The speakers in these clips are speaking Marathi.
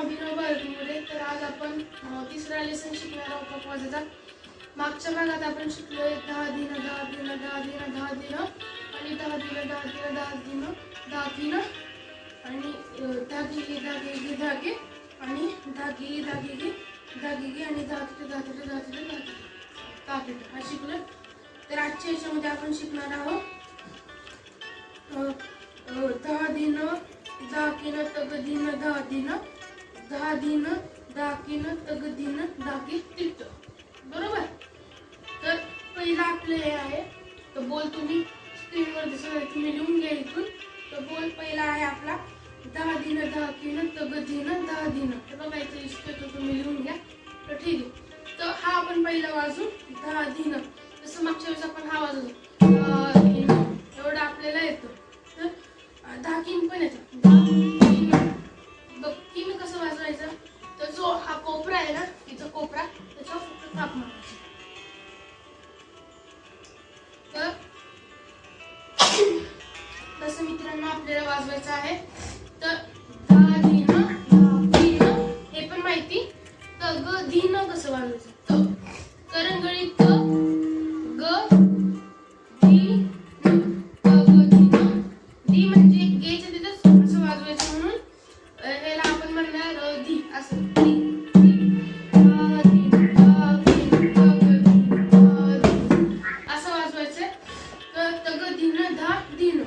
अभिनव भारतीमध्ये. तर आज आपण तिसरा लेसन शिकणार आहोत अपवादाचा. मागच्या भागात आपण शिकलोय 10 दिन 10 दिन 10 दिन 10 दिन आणि 10 दिन 10 दिन 10 दिन 10 दिन आणि धागे धागे धागे आणि धागे धागे धागे आणि धागे धागे धागे धागे हा शिकलो. तर आजच्या याच्यामध्ये आपण शिकणार आहोत 10 दिन 10 किन तग दिन 10 दिन 10 दिन 10 किन तग दिन धागे तिट्ट. बरोबर. तर पहिला आपलं हे आहे. तो बोल तुम्ही स्क्रीनवर दिसत आहे, तुम्ही लिहून घ्या इथून. तो बोल पहिला आहे आपला 10 दिन 10 किन तग दिन 10 दिन. तर बघा इथे दिसतोय, तो तुम्ही लिहून घ्या. तर ठीक आहे. तर हा आपण पहिला वाजू 10 दिन. जसं मागच्या वेळेस आपण हा वाजवतो 10 दिन एवढं आपल्याला येतं. तर 10 किन पण येतं. 10 किन. बघ किन कसं वाजवायचं. तर जो हा कोपरा आहे ना, इथं कोपरा, त्याच्यावर फक्त थाप मारायची. तर तसं मित्रांनो आपल्याला वाजवायचं आहे. तर 10 दिन 10 किन हे पण माहिती. तग दिन कसं वाजवायचं. करंगळी त ग दी तग दिन. दी म्हणजे गेच्या तिथंच असं वाजवायचं, म्हणून ह्याला आपण म्हणणार दी. असं दी असं वाजवायचं. तर तग दिन 10 दिन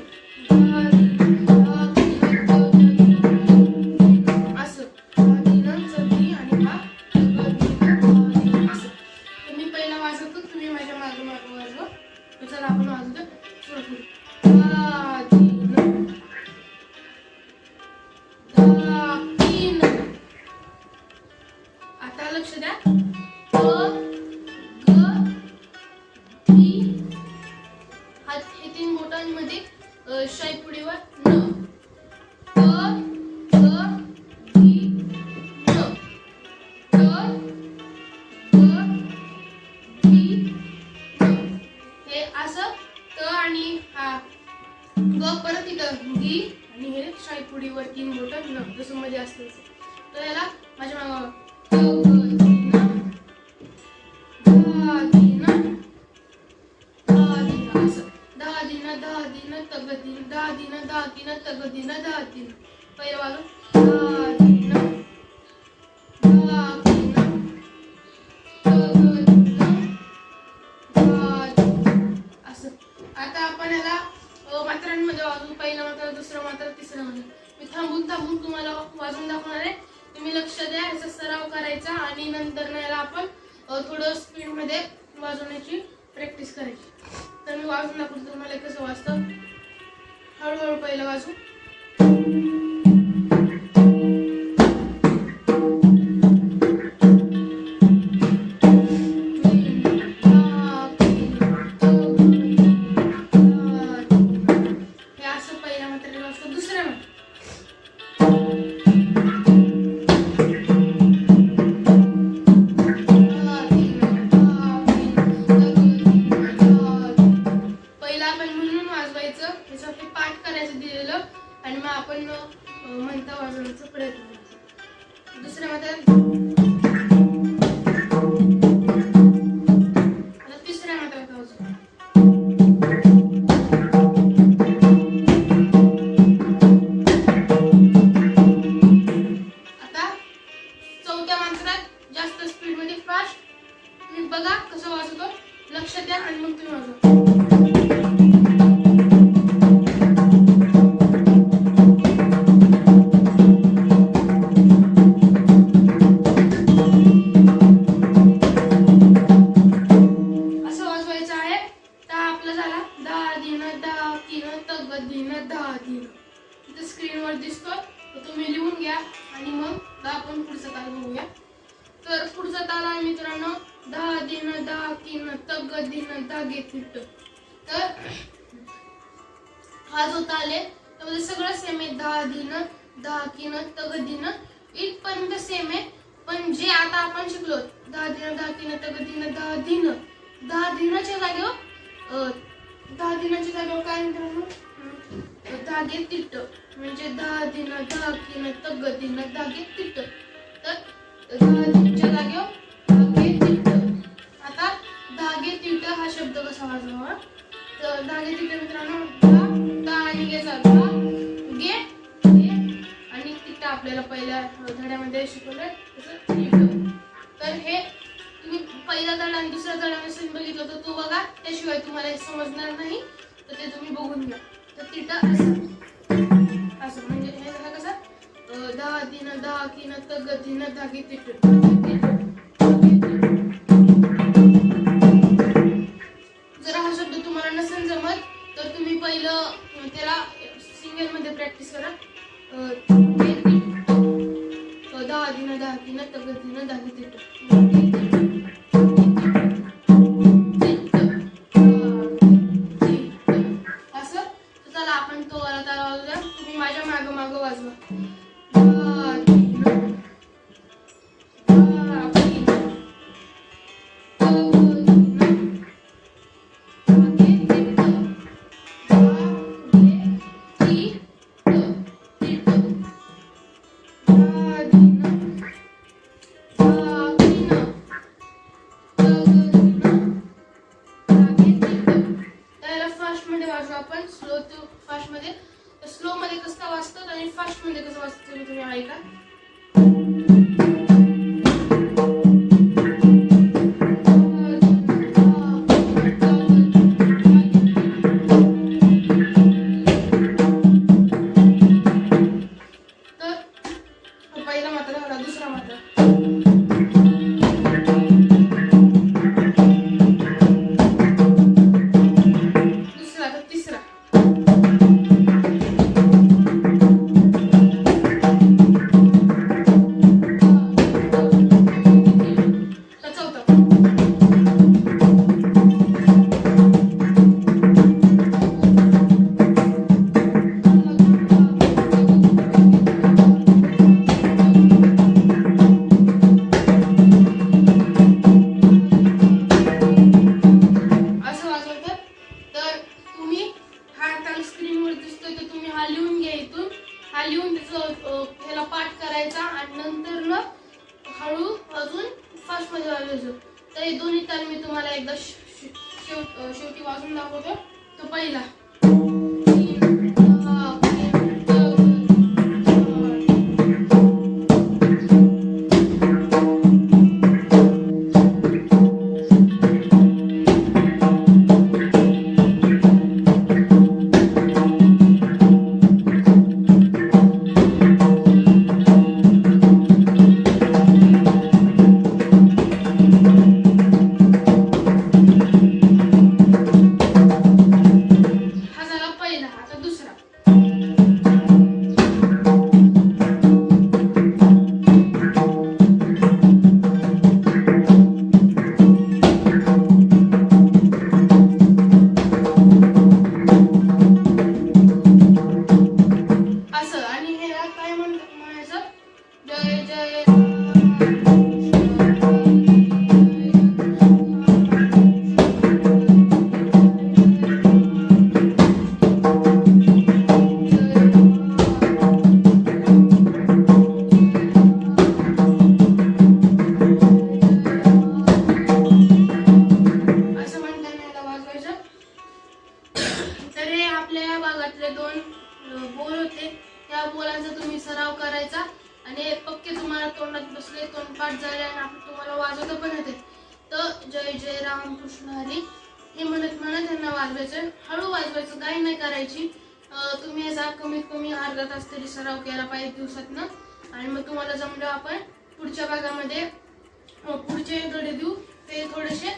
असं 10 दिनांचं दी आणि हा तग दिन असं. तर मी पहिला वाजवतो, तुम्ही माझ्या मागे मागे वाजवा. तर चला आपण वाजवतो. सुरू करू. 10 दिन 10 किन. आता लक्ष द्या. हे 3 बोटांमध्ये शाईपुडीवर न. हे असं त आणि हा ग परत इथं गी आणि हे शाईपुडीवर 3 बोट न, जसं मध्ये असतं. तर याला माझ्या मागं असं 10 दिन 10 दिन तग दिन 10 दिन 10 किन तग दिन 10 दिन. पहिलं वाजव 10 दिन 10 किन तग दिन 10 दिन असं. आता आपण याला मात्रांमध्ये वाजवू. पहिला मात्रा, दुसरा मात्रा, तिसरा मात्रा. मी थांबून थांबून तुम्हाला वाजवून दाखवणार आहे. तुम्ही लक्ष द्या, याचा सराव करायचा आणि नंतर याला आपण थोडं स्पीड मध्ये वाजवण्याची प्रॅक्टिस करायची. तर मी वाजवून दाखवतो तुम्हाला कसं वाजतं. हळूहळू पहिलं वाजू. हे असं पहिल्या मात्रेला वाजतं. दुसऱ्या मात्रा पाठ करायचं दिलेलं आणि मग आपण म्हणता वाजवण्याचा प्रयत्न करायचा. दुसऱ्या मात्रा. आता तिसऱ्या मात्रा वाजव. आता चौथ्या मात्रात जास्त स्पीड मध्ये फास्ट. तुम्ही बघा कसं वाजवतो, लक्ष द्या आणि मग तुम्ही वाजवा. स्क्रीनवर दिसतोय, तुम्ही लिहून घ्या आणि मग आपण पुढचा ताल बघूया. तर पुढचा ताल आहे मित्रांनो 10 दिन 10 किन तग दिन धागे तिट्ट. तर हा जो ताल आहे त्यामध्ये सगळं सेम आहे. 10 दिन 10 किन तग दिन इथपर्यंत सेम आहे. पण जे आता आपण शिकलो 10 दिन 10 किन तग दिन 10 दिन 10 दिनाच्या जागेवर 10 दिनाच्या जागेवर काय मित्रांनो धागे तिट्ट. म्हणजे 10 दिन 10 किन तग दिन धागे तिट्ट. धाच्या जागेवर धागे तिट. आता धागे तिट हा शब्द कसा वाजवावा? तर धागे तिट मित्रांनो, धा आणि गेचा धा गे आणि तिट आपल्याला पहिल्या धड्यामध्ये शिकवलंय तसं तिट. तर हे तुम्ही पहिला धडा आणि दुसऱ्या धड्यामध्ये बघितलं तर तो बघा, त्याशिवाय तुम्हाला हे समजणार नाही. तर ते तुम्ही बघून घ्या. तर तिट असं म्हणजे हे झालं कसं, धा दिन धा किन तग दिन धागे तिट. जर हा शब्द तुम्हाला नसेल जमत तर तुम्ही पहिलं त्याला सिंगल मध्ये प्रॅक्टिस करा. धा दिन धा किन तग दिन धागे तिट. तुम्ही माझ्या माग माग वाजवा. फास्ट मध्ये वाजवा आपण, स्लो टू फास्ट मध्ये. स्लो मध्ये कसं वाजतं आणि फास्ट मध्ये कसं वाजतं तुम्ही ऐका. तर पहिला मात्रा झाला, दुसरा मात्रा, दुसरा, तर तिसरा. हा लिहून त्याचं ह्याला पाठ करायचा आणि नंतर न हळू अजून फास्ट मध्ये वाजवायचं. तर हे दोन्ही ताल मी तुम्हाला एकदा शेवटी वाजून दाखवतो. तो पहिला बोल होते. त्या बोलांचा तुम्ही सराव करायचा आणि पक्के तुम्हाला तोंडात बसले, तोंडपाठ झाले आणि आपण तुम्हाला वाजवता पण येते. तर जय जय राम कृष्ण हरी हे म्हणत म्हणत त्यांना वाजवायचं, हळू वाजवायचं, काही नाही करायची. तुम्ही याचा कमीत कमी अर्धा तास तरी सराव केला पाहिजे दिवसातनं. आणि मग तुम्हाला जमलं आपण पुढच्या भागामध्ये पुढचे धडे देऊ, ते थोडेसे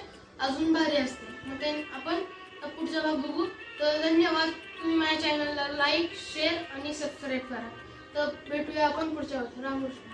अजून भारी असते. मग ते आपण पुढचा भाग बघू. तर धन्यवाद. तुम्ही माझ्या चॅनलला लाईक, शेअर आणि सबस्क्राईब करा. तर भेटूया आपण पुढच्या भागात. रामकृष्ण.